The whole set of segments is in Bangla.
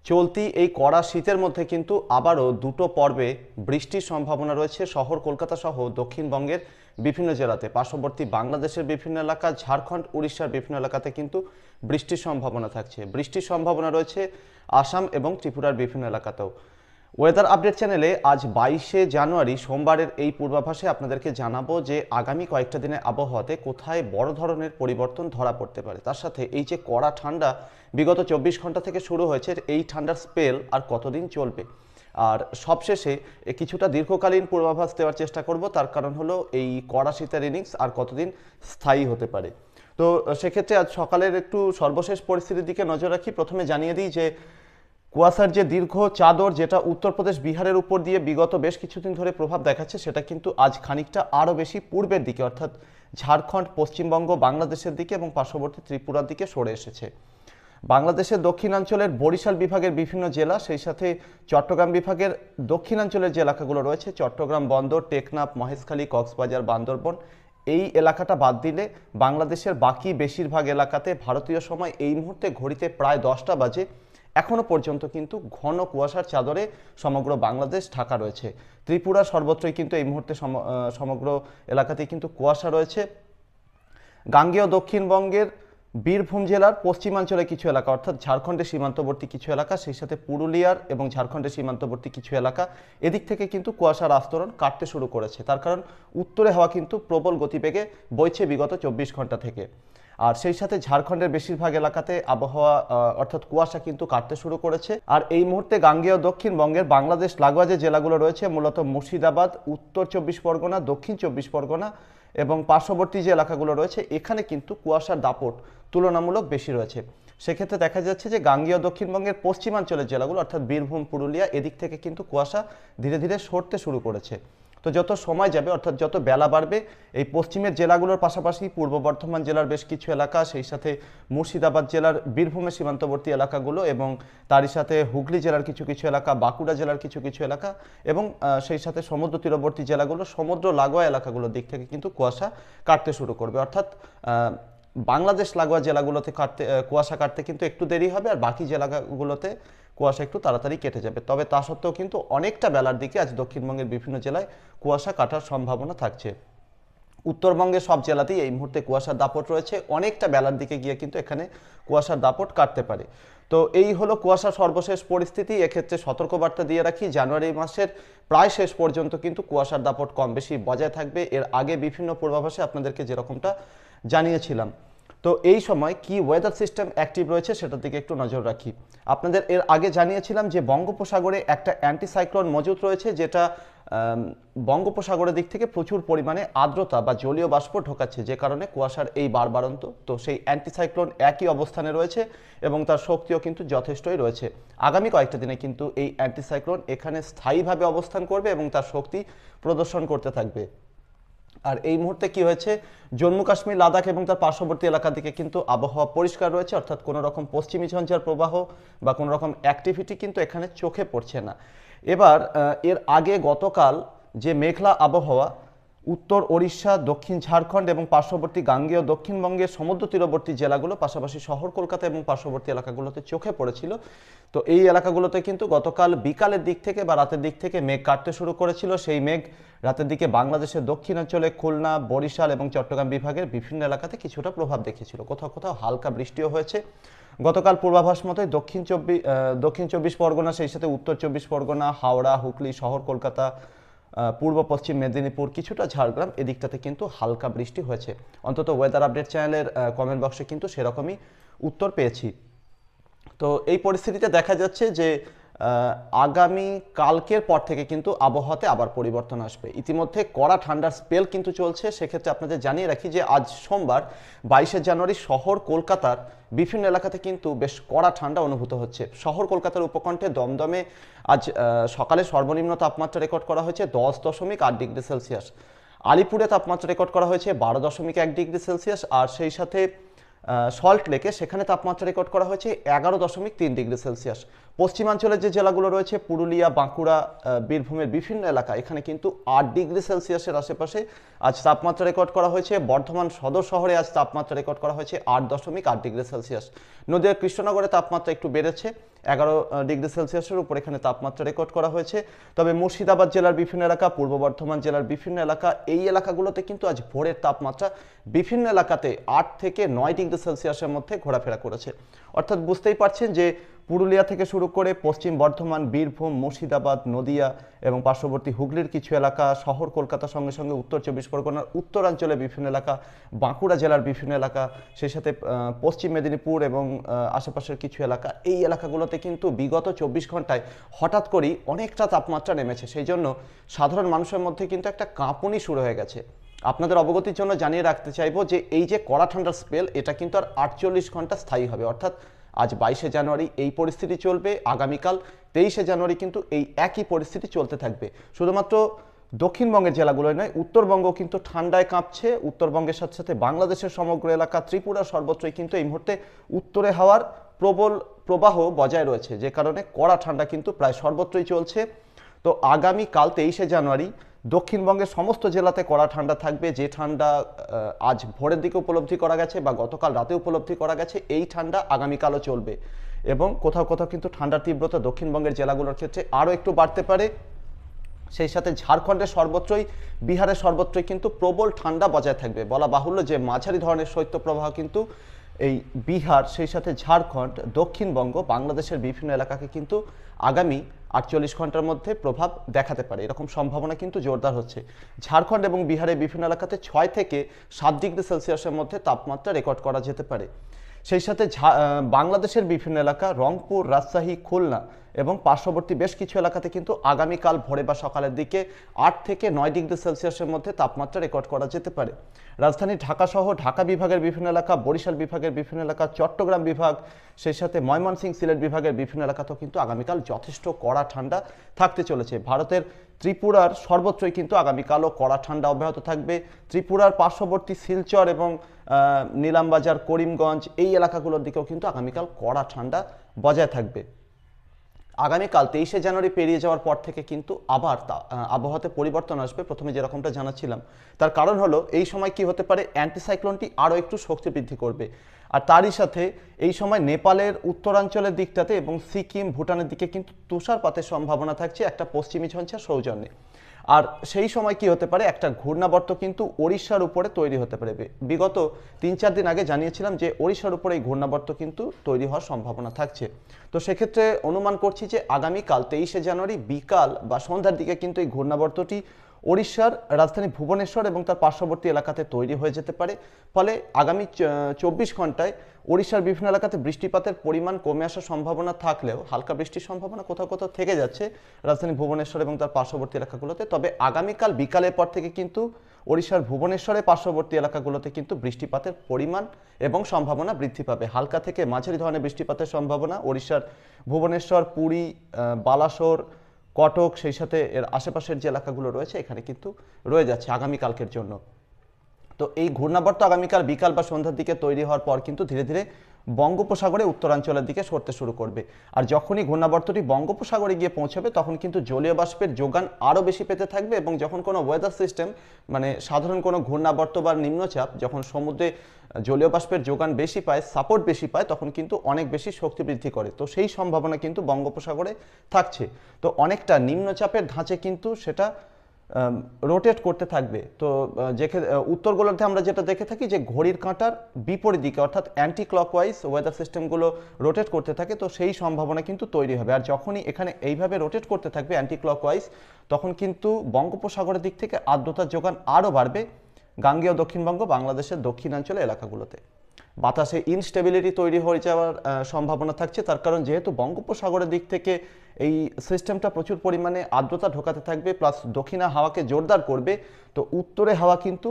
চলতি এই কড়া শীতের মধ্যে কিন্তু আবারও দুটো পর্বে বৃষ্টির সম্ভাবনা রয়েছে শহর কলকাতা সহ দক্ষিণবঙ্গের বিভিন্ন জেলাতে। পার্শ্ববর্তী বাংলাদেশের বিভিন্ন এলাকা, ঝাড়খণ্ড, উড়িষ্যার বিভিন্ন এলাকাতে কিন্তু বৃষ্টির সম্ভাবনা থাকছে। বৃষ্টির সম্ভাবনা রয়েছে আসাম এবং ত্রিপুরার বিভিন্ন এলাকাতেও। ওয়েদার আপডেট চ্যানেলে আজ 22শে জানুয়ারি সোমবারের এই পূর্বাভাসে আপনাদেরকে জানাবো যে আগামী কয়েকটা দিনের আবহাওয়াতে কোথায় বড় ধরনের পরিবর্তন ধরা পড়তে পারে। তার সাথে এই যে কড়া ঠান্ডা বিগত 24 ঘন্টা থেকে শুরু হয়েছে, এই ঠান্ডার স্পেল আর কতদিন চলবে। আর সবশেষে কিছুটা দীর্ঘকালীন পূর্বাভাস দেওয়ার চেষ্টা করব, তার কারণ হলো এই কড়া শীতের ইনিংস আর কতদিন স্থায়ী হতে পারে। তো সেক্ষেত্রে আজ সকালের একটু সর্বশেষ পরিস্থিতির দিকে নজর রাখি। প্রথমে জানিয়ে দিই যে কুয়াশার যে দীর্ঘ চাদর যেটা উত্তরপ্রদেশ বিহারের উপর দিয়ে বিগত বেশ কিছুদিন ধরে প্রভাব দেখাচ্ছে, সেটা কিন্তু আজ খানিকটা আরও বেশি পূর্বের দিকে অর্থাৎ ঝাড়খণ্ড, পশ্চিমবঙ্গ, বাংলাদেশের দিকে এবং পার্শ্ববর্তী ত্রিপুরার দিকে সরে এসেছে। বাংলাদেশের দক্ষিণাঞ্চলের বরিশাল বিভাগের বিভিন্ন জেলা, সেই সাথে চট্টগ্রাম বিভাগের দক্ষিণাঞ্চলের যে এলাকাগুলো রয়েছে, চট্টগ্রাম বন্দর, টেকনাফ, মহেশখালী, কক্সবাজার, বান্দরবন, এই এলাকাটা বাদ দিলে বাংলাদেশের বাকি বেশিরভাগ এলাকাতে ভারতীয় সময় এই মুহূর্তে ঘড়িতে প্রায় 10টা বাজে এখনও পর্যন্ত কিন্তু ঘন কুয়াশার চাদরে সমগ্র বাংলাদেশ ঢাকা রয়েছে। ত্রিপুরা সর্বত্রই কিন্তু এই মুহূর্তে সমগ্র এলাকাতেই কিন্তু কুয়াশা রয়েছে। গাঙ্গেয় দক্ষিণবঙ্গের বীরভূম জেলার পশ্চিমাঞ্চলে কিছু এলাকা অর্থাৎ ঝাড়খণ্ডের সীমান্তবর্তী কিছু এলাকা, সেই সাথে পুরুলিয়ার এবং ঝাড়খণ্ডের সীমান্তবর্তী কিছু এলাকা, এদিক থেকে কিন্তু কুয়াশার আস্তরণ কাটতে শুরু করেছে। তার কারণ উত্তরে হাওয়া কিন্তু প্রবল গতিবেগে বইছে বিগত 24 ঘন্টা থেকে। আর সেই সাথে ঝাড়খণ্ডের বেশিরভাগ এলাকাতে আবহাওয়া অর্থাৎ কুয়াশা কিন্তু কাটতে শুরু করেছে। আর এই মুহূর্তে গাঙ্গেয় দক্ষিণবঙ্গের বাংলাদেশ লাগোয়া যে জেলাগুলো রয়েছে, মূলত মুর্শিদাবাদ, উত্তর 24 পরগনা, দক্ষিণ 24 পরগনা এবং পার্শ্ববর্তী যে এলাকাগুলো রয়েছে, এখানে কিন্তু কুয়াশার দাপট তুলনামূলক বেশি রয়েছে। সেক্ষেত্রে দেখা যাচ্ছে যে গাঙ্গেয় দক্ষিণবঙ্গের পশ্চিমাঞ্চলের জেলাগুলো অর্থাৎ বীরভূম, পুরুলিয়া, এদিক থেকে কিন্তু কুয়াশা ধীরে ধীরে সরতে শুরু করেছে। তো যত সময় যাবে অর্থাৎ যত বেলা বাড়বে, এই পশ্চিমের জেলাগুলোর পাশাপাশি পূর্ব বর্ধমান জেলার বেশ কিছু এলাকা, সেই সাথে মুর্শিদাবাদ জেলার বীরভূমের সীমান্তবর্তী এলাকাগুলো এবং তারই সাথে হুগলি জেলার কিছু কিছু এলাকা, বাঁকুড়া জেলার কিছু কিছু এলাকা এবং সেই সাথে সমুদ্র তীরবর্তী জেলাগুলো, সমুদ্র লাগোয়া এলাকাগুলোর দিক থেকে কিন্তু কুয়াশা কাটতে শুরু করবে। অর্থাৎ বাংলাদেশ লাগোয়া জেলাগুলোতে কুয়াশা কাটতে কিন্তু একটু দেরি হবে, আর বাকি জেলাগুলোতে কুয়াশা একটু তাড়াতাড়ি কেটে যাবে। তবে তা সত্ত্বেও কিন্তু অনেকটা বেলার দিকে আজ দক্ষিণবঙ্গের বিভিন্ন জেলায় কুয়াশা কাটার সম্ভাবনা থাকছে। উত্তরবঙ্গের সব জেলাতেই এই মুহূর্তে কুয়াশার দাপট রয়েছে, অনেকটা বেলার দিকে গিয়ে কিন্তু এখানে কুয়াশার দাপট কাটতে পারে। তো এই হলো কুয়াশার সর্বশেষ পরিস্থিতি। এক্ষেত্রে সতর্কবার্তা দিয়ে রাখি, জানুয়ারি মাসের প্রায় শেষ পর্যন্ত কিন্তু কুয়াশার দাপট কম বেশি বজায় থাকবে। এর আগে বিভিন্ন পূর্বাভাসে আপনাদেরকে যেরকমটা জানিয়েছিলাম। তো এই সময় কি ওয়েদার সিস্টেম অ্যাক্টিভ রয়েছে সেটার দিকে একটু নজর রাখি। আপনাদের এর আগে জানিয়েছিলাম যে বঙ্গোপসাগরে একটা অ্যান্টিসাইক্লোন মজুত রয়েছে, যেটা বঙ্গোপসাগরের দিক থেকে প্রচুর পরিমাণে আর্দ্রতা বা জলীয় বাষ্প ঢোকাচ্ছে, যে কারণে কুয়াশার এই বাড়বাড়ন্ত। তো সেই অ্যান্টিসাইক্লোন একই অবস্থানে রয়েছে এবং তার শক্তিও কিন্তু যথেষ্টই রয়েছে। আগামী কয়েকটা দিনে কিন্তু এই অ্যান্টিসাইক্লোন এখানে স্থায়ীভাবে অবস্থান করবে এবং তার শক্তি প্রদর্শন করতে থাকবে। আর এই মুহূর্তে কি হয়েছে, জম্মু কাশ্মীর, লাদাখ এবং তার পার্শ্ববর্তী এলাকার দিকে কিন্তু আবহাওয়া পরিষ্কার রয়েছে, অর্থাৎ কোনো রকম পশ্চিমী ঝঞ্ঝার প্রবাহ বা কোনো রকম অ্যাক্টিভিটি কিন্তু এখানে চোখে পড়ছে না। এবার এর আগে গতকাল যে মেঘলা আবহাওয়া উত্তর ওড়িশা, দক্ষিণ ঝাড়খণ্ড এবং পার্শ্ববর্তী গাঙ্গেয় দক্ষিণবঙ্গের সমুদ্র তীরবর্তী জেলাগুলো, পাশাপাশি শহর কলকাতা এবং পার্শ্ববর্তী এলাকাগুলোতে চোখে পড়েছিল। তো এই এলাকাগুলোতে কিন্তু গতকাল বিকালের দিক থেকে বা রাতের দিক থেকে মেঘ কাটতে শুরু করেছিল। সেই মেঘ রাতের দিকে বাংলাদেশের দক্ষিণাঞ্চলে খুলনা, বরিশাল এবং চট্টগ্রাম বিভাগের বিভিন্ন এলাকাতে কিছুটা প্রভাব দেখিয়েছিল। কোথাও কোথাও হালকা বৃষ্টিও হয়েছে। গতকাল পূর্বাভাস মতোই দক্ষিণ 24 পরগনা, সেই সাথে উত্তর 24 পরগনা, হাওড়া, হুগলি, শহর কলকাতা, পূর্ব পশ্চিম মেদিনীপুর, কিছুটা ঝাড়গ্রাম, এদিকটাতে কিন্তু হালকা বৃষ্টি হয়েছে। অন্তত ওয়েদার আপডেট চ্যানেলের কমেন্ট বক্সে কিন্তু সেরকমই উত্তর পেয়েছি। তো এই পরিস্থিতিতে দেখা যাচ্ছে যে আগামী কালকের পর থেকে কিন্তু আবহাওয়াতে আবার পরিবর্তন আসবে। ইতিমধ্যে কড়া ঠান্ডার স্পেল কিন্তু চলছে। সেক্ষেত্রে আপনাদের জানিয়ে রাখি যে আজ সোমবার 22শে জানুয়ারি শহর কলকাতার বিভিন্ন এলাকাতে কিন্তু বেশ কড়া ঠান্ডা অনুভূত হচ্ছে। শহর কলকাতার উপকণ্ঠে দমদমে আজ সকালে সর্বনিম্ন তাপমাত্রা রেকর্ড করা হয়েছে 10.8 ডিগ্রি সেলসিয়াস। আলিপুরে তাপমাত্রা রেকর্ড করা হয়েছে 12.1 ডিগ্রি সেলসিয়াস। আর সেই সাথে সল্ট লেকে সেখানে তাপমাত্রা রেকর্ড করা হয়েছে 11.3 ডিগ্রি সেলসিয়াস। পশ্চিমাঞ্চলের যে জেলাগুলো রয়েছে, পুরুলিয়া, বাঁকুড়া, বীরভূমের বিভিন্ন এলাকা, এখানে কিন্তু 8 ডিগ্রি সেলসিয়াসের আশেপাশে আজ তাপমাত্রা রেকর্ড করা হয়েছে। বর্ধমান সদর শহরে আজ তাপমাত্রা রেকর্ড করা হয়েছে 8.8 ডিগ্রি সেলসিয়াস। নদীয়া কৃষ্ণনগরে তাপমাত্রা একটু বেড়েছে 11 ডিগ্রি সেলসিয়াসের উপর এখানে তাপমাত্রা রেকর্ড করা হয়েছে। তবে মুর্শিদাবাদ জেলার বিভিন্ন এলাকা, পূর্ব বর্ধমান জেলার বিভিন্ন এলাকা, এই এলাকাগুলোতে কিন্তু আজ ভোরের তাপমাত্রা বিভিন্ন এলাকাতে 8 থেকে 9 ডিগ্রি সেলসিয়াসের মধ্যে ঘোরাফেরা করেছে। অর্থাৎ বুঝতেই পারছেন যে পুরুলিয়া থেকে শুরু করে পশ্চিম বর্ধমান, বীরভূম, মুর্শিদাবাদ, নদিয়া এবং পার্শ্ববর্তী হুগলির কিছু এলাকা, শহর কলকাতার সঙ্গে সঙ্গে উত্তর 24 পরগনার উত্তরাঞ্চলে বিভিন্ন এলাকা, বাঁকুড়া জেলার বিভিন্ন এলাকা, সেই সাথে পশ্চিম মেদিনীপুর এবং আশেপাশের কিছু এলাকা, এই এলাকাগুলোতে কিন্তু বিগত 24 ঘন্টায় হঠাৎ করেই অনেকটা তাপমাত্রা নেমেছে। সেই জন্য সাধারণ মানুষের মধ্যে কিন্তু একটা কাঁপুনি শুরু হয়ে গেছে। আপনাদের অবগতির জন্য জানিয়ে রাখতে চাইবো যে এই যে কড়া ঠান্ডার স্পেল, এটা কিন্তু আর 48 ঘন্টা স্থায়ী হবে। অর্থাৎ আজ 22শে জানুয়ারি এই পরিস্থিতি চলবে, আগামীকাল 23শে জানুয়ারি কিন্তু এই একই পরিস্থিতি চলতে থাকবে। শুধুমাত্র দক্ষিণবঙ্গের জেলাগুলোই নয়, উত্তরবঙ্গ কিন্তু ঠান্ডায় কাঁপছে। উত্তরবঙ্গের সাথে সাথে বাংলাদেশের সমগ্র এলাকা, ত্রিপুরা সর্বত্রই কিন্তু এই মুহূর্তে উত্তরে হাওয়ার প্রবল প্রবাহ বজায় রয়েছে, যে কারণে কড়া ঠান্ডা কিন্তু প্রায় সর্বত্রই চলছে। তো আগামীকাল 23শে জানুয়ারি দক্ষিণবঙ্গের সমস্ত জেলাতে কড়া ঠান্ডা থাকবে। যে ঠান্ডা আজ ভোরের দিকে উপলব্ধি করা গেছে বা গতকাল রাতে উপলব্ধি করা গেছে, এই ঠান্ডা আগামীকালও চলবে। এবং কোথাও কোথাও কিন্তু ঠান্ডার তীব্রতা দক্ষিণবঙ্গের জেলাগুলোর ক্ষেত্রে আরও একটু বাড়তে পারে। সেই সাথে ঝাড়খণ্ডের সর্বত্রই, বিহারের সর্বত্রই কিন্তু প্রবল ঠান্ডা বজায় থাকবে। বলা বাহুল্য যে মাঝারি ধরনের শৈত্যপ্রবাহ কিন্তু এই বিহার, সেই সাথে ঝাড়খণ্ড, দক্ষিণবঙ্গ, বাংলাদেশের বিভিন্ন এলাকাকে কিন্তু আগামী 48 ঘন্টার মধ্যে প্রভাব দেখাতে পারে, এরকম সম্ভাবনা কিন্তু জোরদার হচ্ছে। ঝাড়খণ্ড এবং বিহারের বিভিন্ন এলাকাতে 6 থেকে 7 ডিগ্রি সেলসিয়াসের মধ্যে তাপমাত্রা রেকর্ড করা যেতে পারে। সেই সাথে বাংলাদেশের বিভিন্ন এলাকা, রংপুর, রাজশাহী, খুলনা এবং পার্শ্ববর্তী বেশ কিছু এলাকাতে কিন্তু আগামীকাল ভোরে বা সকালের দিকে 8 থেকে 9 ডিগ্রি সেলসিয়াসের মধ্যে তাপমাত্রা রেকর্ড করা যেতে পারে। রাজধানী ঢাকা সহ ঢাকা বিভাগের বিভিন্ন এলাকা, বরিশাল বিভাগের বিভিন্ন এলাকা, চট্টগ্রাম বিভাগ, সেই সাথে ময়মনসিংহ, সিলেট বিভাগের বিভিন্ন এলাকাতেও কিন্তু আগামীকাল যথেষ্ট কড়া ঠান্ডা থাকতে চলেছে। ভারতের ত্রিপুরার সর্বত্রই কিন্তু আগামীকালও কড়া ঠান্ডা অব্যাহত থাকবে। ত্রিপুরার পার্শ্ববর্তী শিলচর এবং নিলামবাজার, করিমগঞ্জ, এই এলাকাগুলোর দিকেও কিন্তু আগামীকাল কড়া ঠান্ডা বজায় থাকবে। আগামীকাল 23শে জানুয়ারি পেরিয়ে যাওয়ার পর থেকে কিন্তু আবার আবহাওয়াতে পরিবর্তন আসবে। প্রথমে যেরকমটা জানাচ্ছিলাম, তার কারণ হলো এই সময় কি হতে পারে, অ্যান্টিসাইক্লোনটি আরও একটু শক্তি বৃদ্ধি করবে। আর তারই সাথে এই সময় নেপালের উত্তরাঞ্চলের দিকটাতে এবং সিকিম, ভুটানের দিকে কিন্তু তুষারপাতের সম্ভাবনা থাকছে একটা পশ্চিমী ঝঞ্ঝার সৌজন্যে। আর সেই সময় কি হতে পারে, একটা ঘূর্ণাবর্ত কিন্তু ওড়িশার উপরে তৈরি হতে পারে। বিগত 3-4 দিন আগে জানিয়েছিলাম যে ওড়িশার উপরে এই ঘূর্ণাবর্ত কিন্তু তৈরি হওয়ার সম্ভাবনা থাকছে। তো সেক্ষেত্রে অনুমান করছি যে আগামীকাল 23শে জানুয়ারি বিকাল বা সন্ধ্যার দিকে কিন্তু এই ঘূর্ণাবর্তটি ওড়িশার রাজধানী ভুবনেশ্বর এবং তার পার্শ্ববর্তী এলাকাতে তৈরি হয়ে যেতে পারে। ফলে আগামী 24 ঘন্টায় ওড়িশার বিভিন্ন এলাকাতে বৃষ্টিপাতের পরিমাণ কমে আসার সম্ভাবনা থাকলেও হালকা বৃষ্টির সম্ভাবনা কোথাও কোথাও থেকে যাচ্ছে রাজধানী ভুবনেশ্বর এবং তার পার্শ্ববর্তী এলাকাগুলোতে। তবে আগামীকাল বিকালের পর থেকে কিন্তু ওড়িশার ভুবনেশ্বরের পার্শ্ববর্তী এলাকাগুলোতে কিন্তু বৃষ্টিপাতের পরিমাণ এবং সম্ভাবনা বৃদ্ধি পাবে। হালকা থেকে মাঝারি ধরনের বৃষ্টিপাতের সম্ভাবনা ওড়িশার ভুবনেশ্বর, পুরী, বালাসোর, কটক, সেই সাথে এর আশেপাশের যে এলাকাগুলো রয়েছে এখানে কিন্তু রয়ে যাচ্ছে আগামীকালকের জন্য। তো এই ঘূর্ণাবর্ত আগামীকাল বিকাল বা সন্ধ্যার দিকে তৈরি হওয়ার পর কিন্তু ধীরে ধীরে বঙ্গোপসাগরে উত্তরাঞ্চলের দিকে সরতে শুরু করবে। আর যখনই ঘূর্ণাবর্তটি বঙ্গোপসাগরে গিয়ে পৌঁছাবে তখন কিন্তু জলীয় বাষ্পের যোগান আরও বেশি পেতে থাকবে এবং যখন কোনো ওয়েদার সিস্টেম, মানে সাধারণ কোনো ঘূর্ণাবর্ত বা নিম্নচাপ যখন সমুদ্রে জলীয় বাষ্পের যোগান বেশি পায়, সাপোর্ট বেশি পায়, তখন কিন্তু অনেক বেশি শক্তি বৃদ্ধি করে। তো সেই সম্ভাবনা কিন্তু বঙ্গোপসাগরে থাকছে। তো অনেকটা নিম্নচাপের ধাঁচে কিন্তু সেটা রোটেট করতে থাকবে। তো উত্তর গোলার্ধে আমরা যেটা দেখে থাকি যে ঘড়ির কাঁটার বিপরীত দিকে অর্থাৎ অ্যান্টি ক্লকওয়াইজ ওয়েদার সিস্টেমগুলো রোটেট করতে থাকে। তো সেই সম্ভাবনা কিন্তু তৈরি হবে। আর যখনই এখানে এইভাবে রোটেট করতে থাকবে অ্যান্টি ক্লকওয়াইজ, তখন কিন্তু বঙ্গোপসাগরের দিক থেকে আর্দ্রতার যোগান আরও বাড়বে গাঙ্গেয় দক্ষিণবঙ্গ, বাংলাদেশের দক্ষিণাঞ্চলে এলাকাগুলোতে। বাতাসে ইনস্টেবিলিটি তৈরি হয়ে যাওয়ার সম্ভাবনা থাকছে, তার কারণ যেহেতু বঙ্গোপসাগরের দিক থেকে এই সিস্টেমটা প্রচুর পরিমাণে আর্দ্রতা ঢোকাতে থাকবে, প্লাস দক্ষিণা হাওয়াকে জোরদার করবে। তো উত্তরে হাওয়া কিন্তু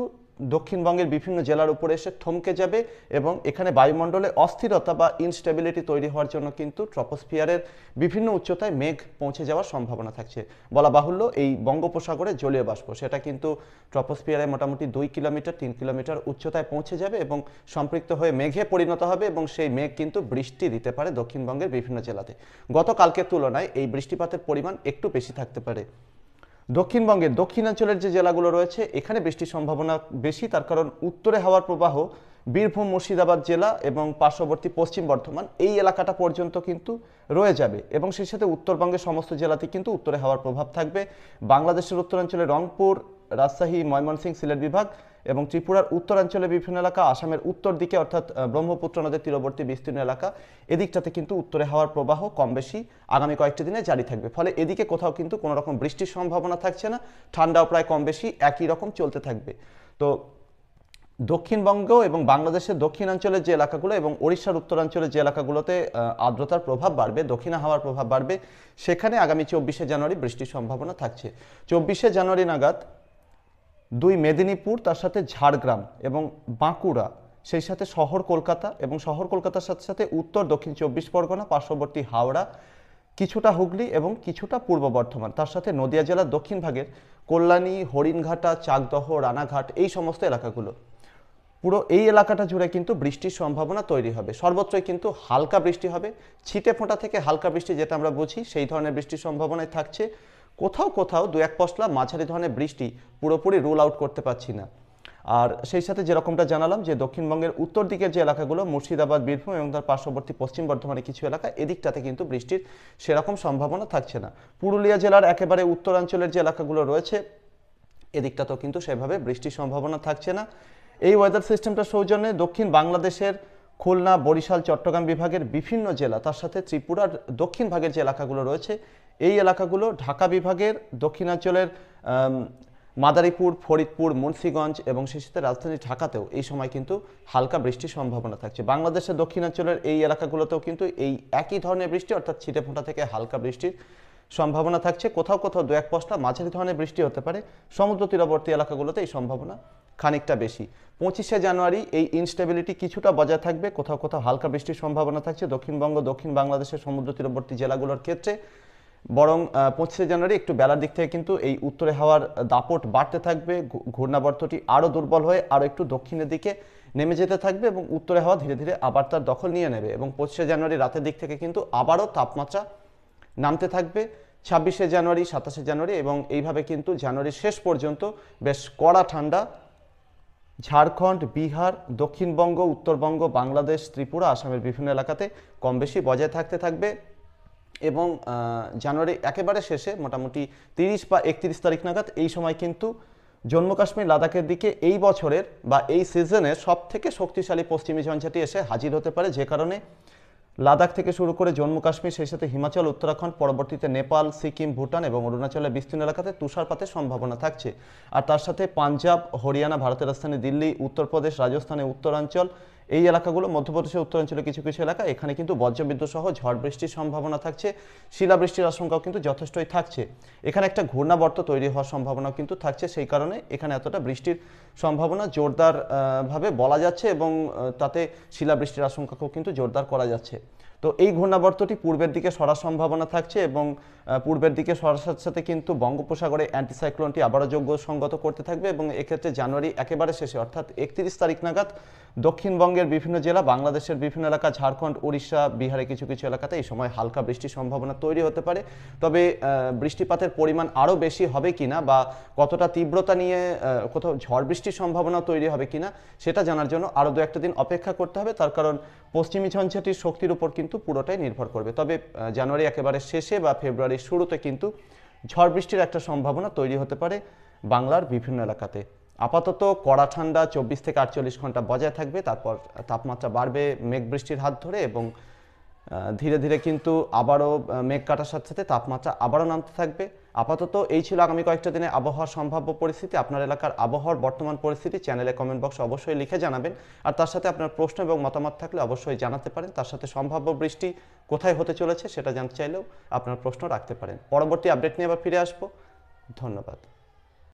দক্ষিণবঙ্গের বিভিন্ন জেলার উপরে এসে থমকে যাবে এবং এখানে বায়ুমণ্ডলে অস্থিরতা বা ইনস্টেবিলিটি তৈরি হওয়ার জন্য কিন্তু ট্রপোস্ফিয়ারের বিভিন্ন উচ্চতায় মেঘ পৌঁছে যাওয়ার সম্ভাবনা থাকছে। বলা বাহুল্য এই বঙ্গোপসাগরে জলীয় বাষ্প সেটা কিন্তু ট্রপোস্ফিয়ারে মোটামুটি 2 কিলোমিটার 3 কিলোমিটার উচ্চতায় পৌঁছে যাবে এবং সম্পৃক্ত হয়ে মেঘে পরিণত হবে এবং সেই মেঘ কিন্তু বৃষ্টি দিতে পারে দক্ষিণবঙ্গের বিভিন্ন জেলাতে। গতকালকের তুলনায় এই বৃষ্টিপাতের পরিমাণ একটু বেশি থাকতে পারে। দক্ষিণবঙ্গের দক্ষিণাঞ্চলের যে জেলাগুলো রয়েছে এখানে বৃষ্টির সম্ভাবনা বেশি, তার কারণ উত্তরে হাওয়ার প্রবাহ বীরভূম মুর্শিদাবাদ জেলা এবং পার্শ্ববর্তী পশ্চিম বর্ধমান এই এলাকাটা পর্যন্ত কিন্তু রয়ে যাবে এবং সেই সাথে উত্তরবঙ্গের সমস্ত জেলাতে কিন্তু উত্তরে হাওয়ার প্রভাব থাকবে। বাংলাদেশের উত্তরাঞ্চলে রংপুর, রাজশাহী, ময়মনসিংহ, সিলেট বিভাগ এবং ত্রিপুরার উত্তরাঞ্চলে বিভিন্ন এলাকা, আসামের উত্তর দিকে অর্থাৎ ব্রহ্মপুত্র নদের তীরবর্তী বিস্তীর্ণ এলাকা, এদিকটাতে কিন্তু উত্তরে হাওয়ার প্রবাহ কম বেশি আগামী কয়েকটি দিনে জারি থাকবে। ফলে এদিকে কোথাও কিন্তু কোনো রকম বৃষ্টির সম্ভাবনা থাকছে না, ঠান্ডাও প্রায় কম বেশি একই রকম চলতে থাকবে। তো দক্ষিণবঙ্গ এবং বাংলাদেশের দক্ষিণাঞ্চলের যে এলাকাগুলো এবং ওড়িশার উত্তরাঞ্চলের যে এলাকাগুলোতে আর্দ্রতার প্রভাব বাড়বে, দক্ষিণা হাওয়ার প্রভাব বাড়বে, সেখানে আগামী 24শে জানুয়ারি বৃষ্টির সম্ভাবনা থাকছে। 24শে জানুয়ারি নাগাদ দুই মেদিনীপুর, তার সাথে ঝাড়গ্রাম এবং বাঁকুড়া, সেই সাথে শহর কলকাতা এবং শহর কলকাতার সাথে সাথে উত্তর দক্ষিণ 24 পরগনা, পার্শ্ববর্তী হাওড়া, কিছুটা হুগলি এবং কিছুটা পূর্ব বর্ধমান, তার সাথে নদিয়া জেলার দক্ষিণ ভাগের কল্যাণী, হরিণঘাটা, চাকদহ, রানাঘাট, এই সমস্ত এলাকাগুলো, পুরো এই এলাকাটা জুড়ে কিন্তু বৃষ্টির সম্ভাবনা তৈরি হবে। সর্বত্রই কিন্তু হালকা বৃষ্টি হবে, ছিটে ফোঁটা থেকে হালকা বৃষ্টি যেটা আমরা বুঝি সেই ধরনের বৃষ্টির সম্ভাবনায় থাকছে। কোথাও কোথাও দু এক পশলা মাঝারি ধরনের বৃষ্টি পুরোপুরি রুল আউট করতে পারছি না। আর সেই সাথে যেরকমটা জানালাম যে দক্ষিণবঙ্গের উত্তর দিকের যে এলাকাগুলো মুর্শিদাবাদ, বীরভূম এবং তার পার্শ্ববর্তী পশ্চিম বর্ধমানের কিছু এলাকা, এদিকটাতে কিন্তু বৃষ্টির সেরকম সম্ভাবনা থাকছে না। পুরুলিয়া জেলার একেবারে উত্তরাঞ্চলের যে এলাকাগুলো রয়েছে এদিকটাতেও কিন্তু সেভাবে বৃষ্টির সম্ভাবনা থাকছে না। এই ওয়েদার সিস্টেমটা সৌজন্যে দক্ষিণ বাংলাদেশের খুলনা, বরিশাল, চট্টগ্রাম বিভাগের বিভিন্ন জেলা, তার সাথে ত্রিপুরার দক্ষিণ ভাগের যে এলাকাগুলো রয়েছে এই এলাকাগুলো, ঢাকা বিভাগের দক্ষিণাঞ্চলের মাদারীপুর, ফরিদপুর, মুন্সিগঞ্জ এবং সেই সাথে রাজধানী ঢাকাতেও এই সময় কিন্তু হালকা বৃষ্টির সম্ভাবনা থাকছে। বাংলাদেশের দক্ষিণাঞ্চলের এই এলাকাগুলোতেও কিন্তু এই একই ধরনের বৃষ্টি অর্থাৎ ছিটেফোঁটা থেকে হালকা বৃষ্টির সম্ভাবনা থাকছে। কোথাও কোথাও দু এক পশলা মাঝারি ধরনের বৃষ্টি হতে পারে। সমুদ্র তীরবর্তী এলাকাগুলোতে এই সম্ভাবনা খানিকটা বেশি। 25শে জানুয়ারি এই ইনস্টেবিলিটি কিছুটা বজায় থাকবে, কোথাও কোথাও হালকা বৃষ্টির সম্ভাবনা থাকছে দক্ষিণবঙ্গ, দক্ষিণ বাংলাদেশের সমুদ্র তীরবর্তী জেলাগুলোর ক্ষেত্রে। বরং 25শে জানুয়ারি একটু বেলার দিক থেকে কিন্তু এই উত্তরে হাওয়ার দাপট বাড়তে থাকবে, ঘূর্ণাবর্তটি আরও দুর্বল হয়ে আরও একটু দক্ষিণের দিকে নেমে যেতে থাকবে এবং উত্তরে হাওয়া ধীরে ধীরে আবার তার দখল নিয়ে নেবে এবং 25শে জানুয়ারি রাতের দিক থেকে কিন্তু আবারও তাপমাত্রা নামতে থাকবে। 26শে জানুয়ারি, 27শে জানুয়ারি এবং এইভাবে কিন্তু জানুয়ারির শেষ পর্যন্ত বেশ কড়া ঠান্ডা ঝাড়খণ্ড, বিহার, দক্ষিণবঙ্গ, উত্তরবঙ্গ, বাংলাদেশ, ত্রিপুরা, আসামের বিভিন্ন এলাকাতে কম বেশি বজায় থাকতে থাকবে এবং জানুয়ারি একেবারে শেষে মোটামুটি 30 বা 31 তারিখ নাগাদ এই সময় কিন্তু জম্মু কাশ্মীর, লাদাখের দিকে এই বছরের বা এই সিজনের সব থেকে শক্তিশালী পশ্চিমী ঝঞ্ঝাটি এসে হাজির হতে পারে, যে কারণে লাদাখ থেকে শুরু করে জম্মু কাশ্মীর, সেই সাথে হিমাচল, উত্তরাখণ্ড, পরবর্তীতে নেপাল, সিকিম, ভুটান এবং অরুণাচলের বিস্তীর্ণ এলাকাতে তুষারপাতের সম্ভাবনা থাকছে। আর তার সাথে পাঞ্জাব, হরিয়ানা, ভারতের রাজধানী দিল্লি, উত্তরপ্রদেশ, রাজস্থানের উত্তরাঞ্চল, এই এলাকাগুলো, মধ্যপ্রদেশের উত্তরাঞ্চলে কিছু কিছু এলাকা, এখানে কিন্তু বজ্রবিদ্যুৎ সহ ঝড় বৃষ্টির সম্ভাবনা থাকছে। শিলাবৃষ্টির আশঙ্কাও কিন্তু যথেষ্টই থাকছে। এখানে একটা ঘূর্ণাবর্ত তৈরি হওয়ার সম্ভাবনাও কিন্তু থাকছে, সেই কারণে এখানে এতটা বৃষ্টির সম্ভাবনা জোরদার ভাবে বলা যাচ্ছে এবং তাতে শিলাবৃষ্টির আশঙ্কাকেও কিন্তু জোরদার করা যাচ্ছে। তো এই ঘূর্ণাবর্তটি পূর্বের দিকে সরার সম্ভাবনা থাকছে এবং পূর্বের দিকে সরার সাথে সাথে কিন্তু বঙ্গোপসাগরে অ্যান্টিসাইক্লোনটি আবারও যোগ্য সঙ্গত করতে থাকবে এবং এক্ষেত্রে জানুয়ারি একেবারে শেষে অর্থাৎ 31 তারিখ নাগাদ দক্ষিণবঙ্গের বিভিন্ন জেলা, বাংলাদেশের বিভিন্ন এলাকা, ঝাড়খণ্ড, উড়িষ্যা, বিহারে কিছু কিছু এলাকাতে এই সময় হালকা বৃষ্টির সম্ভাবনা তৈরি হতে পারে। তবে বৃষ্টিপাতের পরিমাণ আরও বেশি হবে কিনা বা কতটা তীব্রতা নিয়ে কোথাও ঝড় বৃষ্টির সম্ভাবনা তৈরি হবে কিনা সেটা জানার জন্য আরও দু একটা দিন অপেক্ষা করতে হবে, তার কারণ পশ্চিমী ঝঞ্ঝাটির শক্তির উপর কিন্তু পুরোটাই নির্ভর করবে। তবে জানুয়ারি একেবারে শেষে বা ফেব্রুয়ারির শুরুতে কিন্তু ঝড় বৃষ্টির একটা সম্ভাবনা তৈরি হতে পারে বাংলার বিভিন্ন এলাকাতে। আপাতত কড়া ঠান্ডা 24 থেকে 48 ঘন্টা বজায় থাকবে, তারপর তাপমাত্রা বাড়বে মেঘ বৃষ্টির হাত ধরে এবং ধীরে ধীরে কিন্তু আবারও মেঘ কাটার সাথে সাথে তাপমাত্রা আবারও নামতে থাকবে। আপাতত এই ছিল আগামী কয়েকটা দিনে আবহাওয়ার সম্ভাব্য পরিস্থিতি। আপনার এলাকার আবহাওয়ার বর্তমান পরিস্থিতি চ্যানেলে কমেন্ট বক্সে অবশ্যই লিখে জানাবেন, আর তার সাথে আপনার প্রশ্ন এবং মতামত থাকলে অবশ্যই জানাতে পারেন। তার সাথে সম্ভাব্য বৃষ্টি কোথায় হতে চলেছে সেটা জানতে চাইলেও আপনার প্রশ্ন রাখতে পারেন। পরবর্তী আপডেট নিয়ে আবার ফিরে আসবো। ধন্যবাদ।